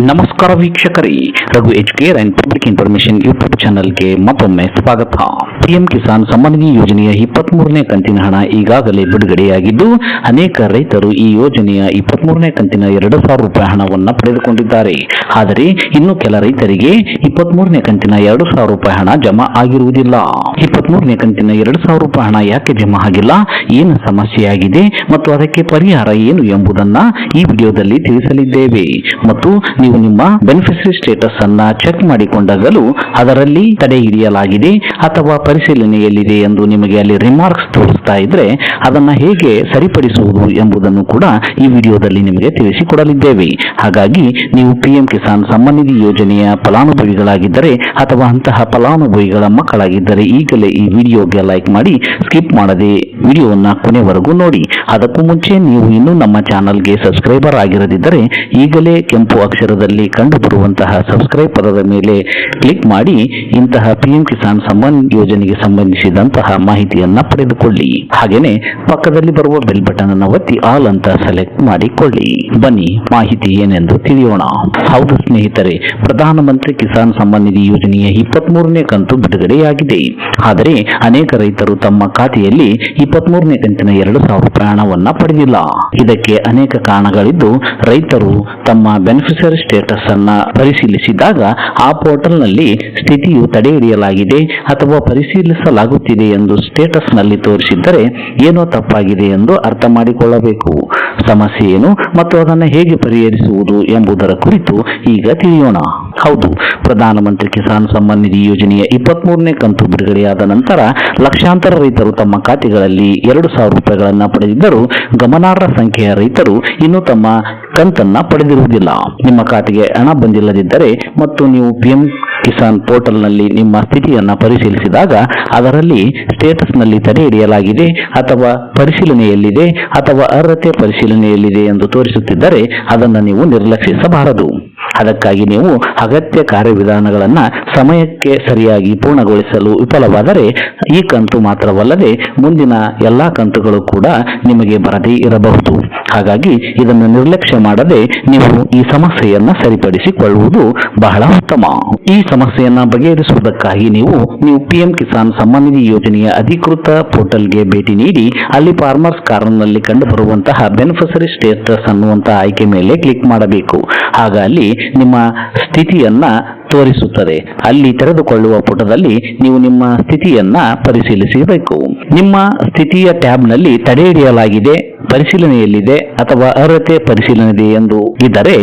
ನಮಸ್ಕಾರ ವೀಕ್ಷಕರೇ, Raghu Educare and public information YouTube ಚಾನೆಲ್ಗೆ ಮತ್ತೊಮ್ಮೆ ಸ್ವಾಗತ. ಪಿಎಂ ಕಿಸಾನ್ ಸಮ್ಮಾನ್ ನಿಧಿ ಯೋಜನೆಯ 23ನೇ ಕಂತಿನ ಹಣ ಈಗಾಗಲೇ ಬಿಡುಗಡೆಯಾಗಿದ್ದು, ಅನೇಕ ರೈತರು ಈ ಯೋಜನೆಯ 23ನೇ ಕಂತಿನ 2,000 ರೂಪಾಯಿ ಹಣವನ್ನು ಪಡೆದುಕೊಂಡಿದ್ದಾರೆ. ಆದರೆ ಇನ್ನು ಕೆಲ ರೈತರಿಗೆ 23ನೇ ಕಂತಿನ 2,000 ರೂಪಾಯಿ ಹಣ ಜಮಾ ಆಗಿರುವುದಿಲ್ಲ. 23ನೇ ಕಂತಿನ 2,000 ರೂಪಾಯಿ ಹಣ ಯಾಕೆ ಜಮಾ ಆಗಿಲ್ಲ, ಏನು ಸಮಸ್ಯೆಯಾಗಿದೆ ಮತ್ತು ಅದಕ್ಕೆ ಪರಿಹಾರ ಏನು ಎಂಬುದನ್ನ ಈ ವಿಡಿಯೋದಲ್ಲಿ ತಿಳಿಸಲಿದ್ದೇವೆ. ಮತ್ತು ನೀವು ನಿಮ್ಮ ಬೆನಿಫಿಷರಿ ಸ್ಟೇಟಸ್ ಅನ್ನ ಚೆಕ್ ಮಾಡಿಕೊಂಡಾಗಲೂ ಅದರಲ್ಲಿ ತಡೆ ಹಿಡಿಯಲಾಗಿದೆ ಅಥವಾ ಪರಿಶೀಲನೆಯಲ್ಲಿದೆ ಎಂದು ನಿಮಗೆ ಅಲ್ಲಿ ರಿಮಾರ್ಕ್ಸ್ ತೋರಿಸ್ತಾ ಇದ್ರೆ ಅದನ್ನ ಹೇಗೆ ಸರಿಪಡಿಸುವುದು ಎಂಬುದನ್ನು ಕೂಡ ಈ ವಿಡಿಯೋದಲ್ಲಿ ನಿಮಗೆ ತಿಳಿಸಿಕೊಡಲಿದ್ದೇವೆ. ಹಾಗಾಗಿ ನೀವು ಪಿಎಂ ಕಿಸಾನ್ ಸಮ್ಮಾನ್ ನಿಧಿ ಯೋಜನೆಯ ಫಲಾನುಭವಿಗಳಾಗಿದ್ದರೆ ಅಥವಾ ಅಂತಹ ಫಲಾನುಭವಿಗಳ ಮಕ್ಕಳಾಗಿದ್ದರೆ ಈಗಲೇ ಈ ವಿಡಿಯೋಗೆ ಲೈಕ್ ಮಾಡಿ ಸ್ಕಿಪ್ ಮಾಡದೆ ವಿಡಿಯೋವನ್ನ ಕೊನೆವರೆಗೂ ನೋಡಿ. ಅದಕ್ಕೂ ಮುಂಚೆ ನೀವು ಇನ್ನೂ ನಮ್ಮ ಚಾನಲ್ಗೆ ಸಬ್ಸ್ಕ್ರೈಬರ್ ಆಗಿರದಿದ್ದರೆ ಈಗಲೇ ಕೆಂಪು ಅಕ್ಷರದಲ್ಲಿ ಕಂಡು ಬರುವಂತಹ ಸಬ್ಸ್ಕ್ರೈಬ್ ಪದದ ಮೇಲೆ ಕ್ಲಿಕ್ ಮಾಡಿ ಇಂತಹ ಪಿಎಂ ಕಿಸಾನ್ ಸಮ್ಮಾನ್ ಯೋಜನೆಗೆ ಸಂಬಂಧಿಸಿದಂತಹ ಮಾಹಿತಿಯನ್ನ ಪಡೆದುಕೊಳ್ಳಿ. ಹಾಗೇನೆ ಪಕ್ಕದಲ್ಲಿ ಬರುವ ಬೆಲ್ ಬಟನ್ ಅನ್ನು ಒತ್ತಿ ಆಲ್ ಅಂತ ಸೆಲೆಕ್ಟ್ ಮಾಡಿಕೊಳ್ಳಿ. ಬನ್ನಿ ಮಾಹಿತಿ ಏನೆಂದು ತಿಳಿಯೋಣ. ಹೌದು ಸ್ನೇಹಿತರೆ, ಪ್ರಧಾನಮಂತ್ರಿ ಕಿಸಾನ್ ಸಮ್ಮಾನ್ ನಿಧಿ ಯೋಜನೆಯ 23ನೇ ಕಂತು ಬಿಡುಗಡೆಯಾಗಿದೆ. ಆದರೆ ಅನೇಕ ರೈತರು ತಮ್ಮ ಖಾತೆಯಲ್ಲಿ 23ನೇ ಕಂತಿನ 2,000 ರೂಪಾಯಿ ಹಣವನ್ನ ಪಡೆದಿಲ್ಲ. ಇದಕ್ಕೆ ಅನೇಕ ಕಾರಣಗಳಿದ್ದು, ರೈತರು ತಮ್ಮ ಬೆನಿಫಿಷರಿ ಸ್ಟೇಟಸ್ ಅನ್ನ ಪರಿಶೀಲಿಸಿದಾಗ ಆ ಪೋರ್ಟಲ್ ನಲ್ಲಿ ಸ್ಥಿತಿಯು ತಡೆ ಹಿಡಿಯಲಾಗಿದೆ ಅಥವಾ ಪರಿಶೀಲಿಸಲಾಗುತ್ತಿದೆ ಎಂದು ಸ್ಟೇಟಸ್ ನಲ್ಲಿ ತೋರಿಸಿದ್ದರೆ ಏನೋ ತಪ್ಪಾಗಿದೆ ಎಂದು ಅರ್ಥ ಮಾಡಿಕೊಳ್ಳಬೇಕು. ಸಮಸ್ಯೆ ಏನು ಮತ್ತು ಅದನ್ನು ಹೇಗೆ ಪರಿಹರಿಸುವುದು ಎಂಬುದರ ಕುರಿತು ಈಗ ತಿಳಿಯೋಣ. ಹೌದು, ಪ್ರಧಾನಮಂತ್ರಿ ಕಿಸಾನ್ ಸಮ್ಮಾನ್ ನಿಧಿ ಯೋಜನೆಯ 23ನೇ ಕಂತು ಬಿಡುಗಡೆಯಾದ ನಂತರ ಲಕ್ಷಾಂತರ ರೈತರು ತಮ್ಮ ಖಾತೆಗಳಲ್ಲಿ 2,000 ರೂಪಾಯಿಗಳನ್ನು ಪಡೆದಿದ್ದರೂ ಗಮನಾರ್ಹ ಸಂಖ್ಯೆಯ ರೈತರು ಇನ್ನೂ ತಮ್ಮ ಕಂತನ್ನ ಪಡೆದಿರುವುದಿಲ್ಲ. ನಿಮ್ಮ ಖಾತೆಗೆ ಹಣ ಬಂದಿಲ್ಲದಿದ್ದರೆ ಮತ್ತು ನೀವು ಪಿಎಂ ಕಿಸಾನ್ ಪೋರ್ಟಲ್ ನಲ್ಲಿ ನಿಮ್ಮ ಸ್ಥಿತಿಯನ್ನ ಪರಿಶೀಲಿಸಿದಾಗ ಅದರಲ್ಲಿ ಸ್ಟೇಟಸ್ ನಲ್ಲಿ ತಡೆ ಹಿಡಿಯಲಾಗಿದೆ ಅಥವಾ ಪರಿಶೀಲನೆಯಲ್ಲಿದೆ ಅಥವಾ ಅರ್ಹತೆ ಪರಿಶೀಲನೆಯಲ್ಲಿದೆ ಎಂದು ತೋರಿಸುತ್ತಿದ್ದರೆ ಅದನ್ನು ನೀವು ನಿರ್ಲಕ್ಷಿಸಬಾರದು. ಅದಕ್ಕಾಗಿ ನೀವು ಅಗತ್ಯ ಕಾರ್ಯವಿಧಾನಗಳನ್ನ ಸಮಯಕ್ಕೆ ಸರಿಯಾಗಿ ಪೂರ್ಣಗೊಳಿಸಲು ವಿಫಲವಾದರೆ ಈ ಕಂತು ಮಾತ್ರವಲ್ಲದೆ ಮುಂದಿನ ಎಲ್ಲಾ ಕಂತುಗಳು ಕೂಡ ನಿಮಗೆ ಬರದೇ ಇರಬಹುದು. ಹಾಗಾಗಿ ಇದನ್ನು ನಿರ್ಲಕ್ಷ್ಯ ಮಾಡದೆ ನೀವು ಈ ಸಮಸ್ಯೆಯನ್ನ ಸರಿಪಡಿಸಿಕೊಳ್ಳುವುದು ಬಹಳ ಉತ್ತಮ. ಈ ಸಮಸ್ಯೆಯನ್ನ ಬಗೆಹರಿಸುವುದಕ್ಕಾಗಿ ನೀವು ಪಿಎಂ ಕಿಸಾನ್ ಸಮ್ಮಾನ್ ನಿಧಿ ಯೋಜನೆಯ ಅಧಿಕೃತ ಪೋರ್ಟಲ್ಗೆ ಭೇಟಿ ನೀಡಿ ಅಲ್ಲಿ ಫಾರ್ಮರ್ಸ್ ಕಾರ್ನರ್ ನಲ್ಲಿ ಕಂಡು ಬರುವಂತಹ ಬೆನಿಫಿಷರಿ ಸ್ಟೇಟಸ್ ಅನ್ನುವಂತಹ ಆಯ್ಕೆ ಮೇಲೆ ಕ್ಲಿಕ್ ಮಾಡಬೇಕು. ಆಗ ಅಲ್ಲಿ ನಿಮ್ಮ ಸ್ಥಿತಿಯನ್ನ ತೋರಿಸುತ್ತದೆ. ಅಲ್ಲಿ ತೆರೆದುಕೊಳ್ಳುವ ಪುಟದಲ್ಲಿ ನೀವು ನಿಮ್ಮ ಸ್ಥಿತಿಯನ್ನ ಪರಿಶೀಲಿಸಬೇಕು. ನಿಮ್ಮ ಸ್ಥಿತಿಯ ಟ್ಯಾಬ್ ನಲ್ಲಿ ತಡೆ ಹಿಡಿಯಲಾಗಿದೆ, ಪರಿಶೀಲನೆಯಲ್ಲಿದೆ ಅಥವಾ ಅರ್ಹತೆ ಪರಿಶೀಲನೆ ಎಂದು ಇದ್ದರೆ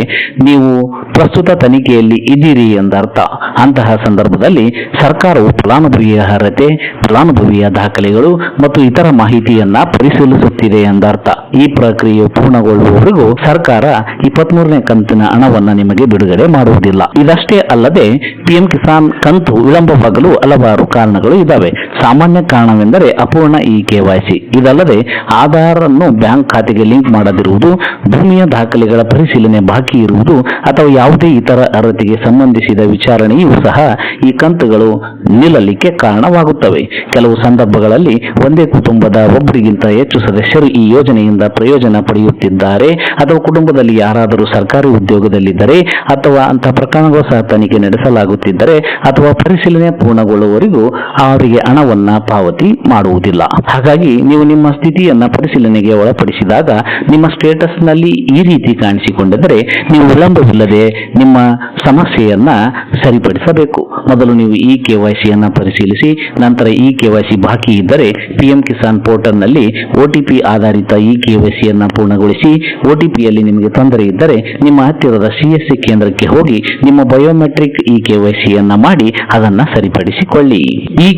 ನೀವು ಪ್ರಸ್ತುತ ತನಿಖೆಯಲ್ಲಿ ಇದ್ದೀರಿ ಎಂದರ್ಥ. ಅಂತಹ ಸಂದರ್ಭದಲ್ಲಿ ಸರ್ಕಾರವು ಫಲಾನುಭವಿಯ ಅರ್ಹತೆ, ಫಲಾನುಭವಿಯ ದಾಖಲೆಗಳು ಮತ್ತು ಇತರ ಮಾಹಿತಿಯನ್ನ ಪರಿಶೀಲಿಸುತ್ತಿದೆ ಎಂದರ್ಥ. ಈ ಪ್ರಕ್ರಿಯೆ ಪೂರ್ಣಗೊಳ್ಳುವವರೆಗೂ ಸರ್ಕಾರ 23ನೇ ಕಂತಿನ ಹಣವನ್ನು ನಿಮಗೆ ಬಿಡುಗಡೆ ಮಾಡುವುದಿಲ್ಲ. ಇದಷ್ಟೇ ಅಲ್ಲದೆ ಪಿಎಂ ಕಿಸಾನ್ ಕಂತು ವಿಳಂಬವಾಗಲು ಹಲವಾರು ಕಾರಣಗಳು ಇದ್ದಾವೆ. ಸಾಮಾನ್ಯ ಕಾರಣವೆಂದರೆ ಅಪೂರ್ಣ KYC. ಇದಲ್ಲದೆ ಆಧಾರ್ ಅನ್ನು ಬ್ಯಾಂಕ್ ಖಾತೆಗೆ ಲಿಂಕ್ ಮಾಡದಿರುವುದು, ಭೂಮಿಯ ದಾಖಲೆಗಳ ಪರಿಶೀಲನೆ ಬಾಕಿ ಇರುವುದು ಅಥವಾ ಯಾವುದೇ ಇತರ ಅರ್ಹತೆಗೆ ಸಂಬಂಧಿಸಿದ ವಿಚಾರಣೆಯೂ ಸಹ ಈ ಕಂತುಗಳು ನಿಲ್ಲಲಿಕ್ಕೆ ಕಾರಣವಾಗುತ್ತವೆ. ಕೆಲವು ಸಂದರ್ಭಗಳಲ್ಲಿ ಒಂದೇ ಕುಟುಂಬದ ಒಬ್ಬರಿಗಿಂತ ಹೆಚ್ಚು ಸದಸ್ಯರು ಈ ಯೋಜನೆಯಿಂದ ಪ್ರಯೋಜನ ಪಡೆಯುತ್ತಿದ್ದಾರೆ ಅಥವಾ ಕುಟುಂಬದಲ್ಲಿ ಯಾರಾದರೂ ಸರ್ಕಾರಿ ಉದ್ಯೋಗದಲ್ಲಿದ್ದರೆ ಅಥವಾ ಅಂತಹ ಪ್ರಕರಣಗಳು ಸಹ ತನಿಖೆ ನಡೆಸಲಾಗುತ್ತಿದ್ದರೆ ಅಥವಾ ಪರಿಶೀಲನೆ ಪೂರ್ಣಗೊಳ್ಳುವವರೆಗೂ ಅವರಿಗೆ ಹಣವನ್ನ ಪಾವತಿ ಮಾಡುವುದಿಲ್ಲ. ಹಾಗಾಗಿ ನೀವು ನಿಮ್ಮ ಸ್ಥಿತಿಯನ್ನ ಪರಿಶೀಲನೆಗೆ ಒಳಪಡಿಸಿದಾಗ ನಿಮ್ಮ ಸ್ಟೇಟಸ್ ನಲ್ಲಿ ಈ ರೀತಿ ಕಾಣಿಸಿಕೊಂಡಿದ್ದರೆ ನೀವು ವಿಳಂಬವಿಲ್ಲದೆ ನಿಮ್ಮ ಸಮಸ್ಯೆಯನ್ನ ಸರಿಪಡಿಸಬೇಕು. ಮೊದಲು ನೀವು KYC ಅನ್ನ ಪರಿಶೀಲಿಸಿ, ನಂತರ KYC ಬಾಕಿ ಇದ್ದರೆ ಪಿಎಂ ಕಿಸಾನ್ ಪೋರ್ಟಲ್ ನಲ್ಲಿ OTP ಆಧಾರಿತ KYC ಅನ್ನ ಪೂರ್ಣಗೊಳಿಸಿ. OTP ಯಲ್ಲಿ ನಿಮಗೆ ತೊಂದರೆ ಇದ್ದರೆ ನಿಮ್ಮ ಹತ್ತಿರದ CSC ಕೇಂದ್ರಕ್ಕೆ ಹೋಗಿ ನಿಮ್ಮ ಬಯೋಮೆಟ್ರಿಕ್ KYC ಅನ್ನ ಮಾಡಿ ಅದನ್ನ ಸರಿಪಡಿಸಿಕೊಳ್ಳಿ.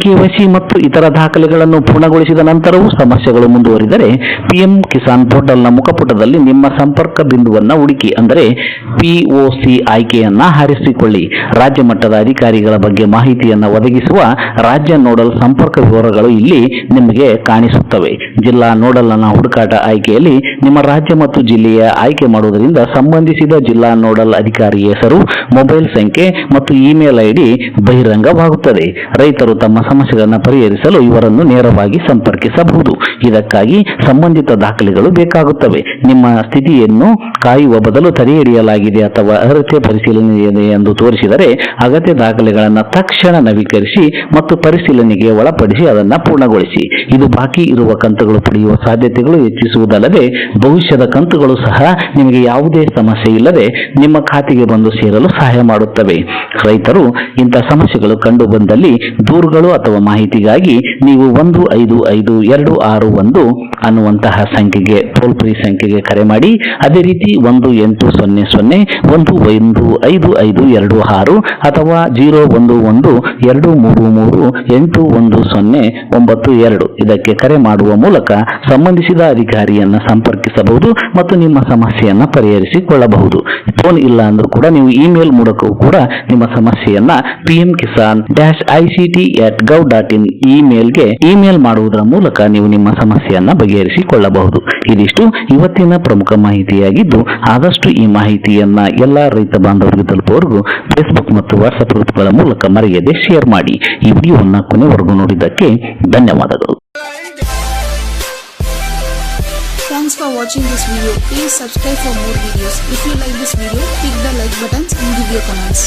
KYC ಮತ್ತು ಇತರ ದಾಖಲೆಗಳನ್ನು ಪೂರ್ಣಗೊಳಿಸಿದ ನಂತರವೂ ಸಮಸ್ಯೆಗಳು ಮುಂದುವರಿದರೆ ಪಿಎಂ ಕಿಸಾನ್ ಪೋರ್ಟಲ್ ನ ಮುಖಪುಟದಲ್ಲಿ ನಿಮ್ಮ ಸಂಪರ್ಕ ಬಿಂದುವನ್ನ ಹುಡುಕಿ, ಅಂದರೆ POC ಆಯ್ಕೆಯನ್ನ ಆರಿಸಿಕೊಳ್ಳಿ. ರಾಜ್ಯ ಮಟ್ಟದ ಅಧಿಕಾರಿಗಳ ಬಗ್ಗೆ ಮಾಹಿತಿಯನ್ನ ಒದಗಿಸುವ ರಾಜ್ಯ ನೋಡಲ್ ಸಂಪರ್ಕ ವಿವರಗಳು ಇಲ್ಲಿ ನಿಮಗೆ ಕಾಣಿಸುತ್ತವೆ. ಜಿಲ್ಲಾ ನೋಡಲ್ ನ ಹುಡುಕಾಟ ಆಯ್ಕೆಯಲ್ಲಿ ನಿಮ್ಮ ರಾಜ್ಯ ಮತ್ತು ಜಿಲ್ಲೆಯ ಆಯ್ಕೆ ಮಾಡುವುದರಿಂದ ಸಂಬಂಧಿಸಿದ ಜಿಲ್ಲಾ ನೋಡಲ್ ಅಧಿಕಾರಿ ಹೆಸರು, ಮೊಬೈಲ್ ಸಂಖ್ಯೆ ಮತ್ತು ಇಮೇಲ್ ಐಡಿ ಬಹಿರಂಗವಾಗುತ್ತದೆ. ರೈತರು ತಮ್ಮ ಸಮಸ್ಯೆಗಳನ್ನು ಪರಿಹರಿಸಲು ಇವರನ್ನು ನೇರವಾಗಿ ಸಂಪರ್ಕಿಸಬಹುದು. ಇದಕ್ಕಾಗಿ ಸಂಬಂಧಿತ ದಾಖಲೆಗಳು ಬೇಕಾಗುತ್ತವೆ. ನಿಮ್ಮ ಸ್ಥಿತಿಯನ್ನು ಕಾಯುವ ಬದಲು ತಡೆ ಹಿಡಿಯಲಾಗಿದೆ ಅಥವಾ ಅರ್ಹತೆ ಪರಿಶೀಲನೆ ಇದೆ ಎಂದು ತೋರಿಸಿದರೆ ಅಗತ್ಯ ದಾಖಲೆಗಳನ್ನು ತಕ್ಷಣ ನವೀಕರಿಸಿ ಮತ್ತು ಪರಿಶೀಲನೆಗೆ ಒಳಪಡಿಸಿ ಅದನ್ನು ಪೂರ್ಣಗೊಳಿಸಿ. ಇದು ಬಾಕಿ ಇರುವ ಕಂತುಗಳು ಪಡೆಯುವ ಸಾಧ್ಯತೆಗಳು ಹೆಚ್ಚಿಸುವುದಲ್ಲದೆ ಭವಿಷ್ಯದ ಕಂತುಗಳು ಸಹ ನಿಮಗೆ ಯಾವುದೇ ಸಮಸ್ಯೆ ಇಲ್ಲದೆ ನಿಮ್ಮ ಖಾತೆಗೆ ಬಂದು ಸೇರಲು ಸಹಾಯ ಮಾಡುತ್ತವೆ. ರೈತರು ಇಂಥ ಸಮಸ್ಯೆಗಳು ಕಂಡು ಬಂದಲ್ಲಿ ದೂರುಗಳು ಅಥವಾ ಮಾಹಿತಿಗಾಗಿ ನೀವು 155261 ಅನ್ನುವಂತಹ ಸಂಖ್ಯೆಗೆ ಟೋಲ್ ಫ್ರೀ ಸಂಖ್ಯೆಗೆ ಕರೆ ಮಾಡಿ. ಅದೇ ರೀತಿ 1800115526 ಅಥವಾ 01123381092 ಇದಕ್ಕೆ ಕರೆ ಮಾಡುವ ಮೂಲಕ ಸಂಬಂಧಿಸಿದ ಅಧಿಕಾರಿಯನ್ನ ಸಂಪರ್ಕಿಸಬಹುದು ಮತ್ತು ನಿಮ್ಮ ಸಮಸ್ಯೆಯನ್ನ ಪರಿಹರಿಸಿಕೊಳ್ಳಬಹುದು. ಫೋನ್ ಇಲ್ಲ ಅಂದ್ರೂ ಕೂಡ ನೀವು ಇಮೇಲ್ ಮೂಲಕವೂ ಕೂಡ ನಿಮ್ಮ ಸಮಸ್ಯೆಯನ್ನ pmkisan-ict@gov.in ಇಮೇಲ್ಗೆ ಇಮೇಲ್ ಮಾಡುವುದರ ಮೂಲಕ ನೀವು ನಿಮ್ಮ ಸಮಸ್ಯೆಯನ್ನ ಬಗೆಹರಿಸಿಕೊಳ್ಳಬಹುದು. ಇದಿಷ್ಟು ಇವತ್ತಿನ ಪ್ರಮುಖ ಮಾಹಿತಿಯಾಗಿದ್ದು, ಆದಷ್ಟು ಈ ಮಾಹಿತಿಯನ್ನ ಎಲ್ಲಾ ರೈತ ಬಾಂಧವರಿಗೆ ತಲುಪುವವರೆಗೂ ಫೇಸ್ಬುಕ್ ಮತ್ತು ವಾಟ್ಸ್ಆಪ್ ಗ್ರೂಪ್ಗಳ ಮೂಲಕ ಮರೆಯದೆ ಶೇರ್ ಮಾಡಿ. ಈ ವಿಡಿಯೋವನ್ನು ಕೊನೆವರೆಗೂ ನೋಡಿದ್ದಕ್ಕೆ ಧನ್ಯವಾದಗಳು. Thanks for watching this video. Please subscribe for more videos. If you like this video, click the like buttons and give your comments.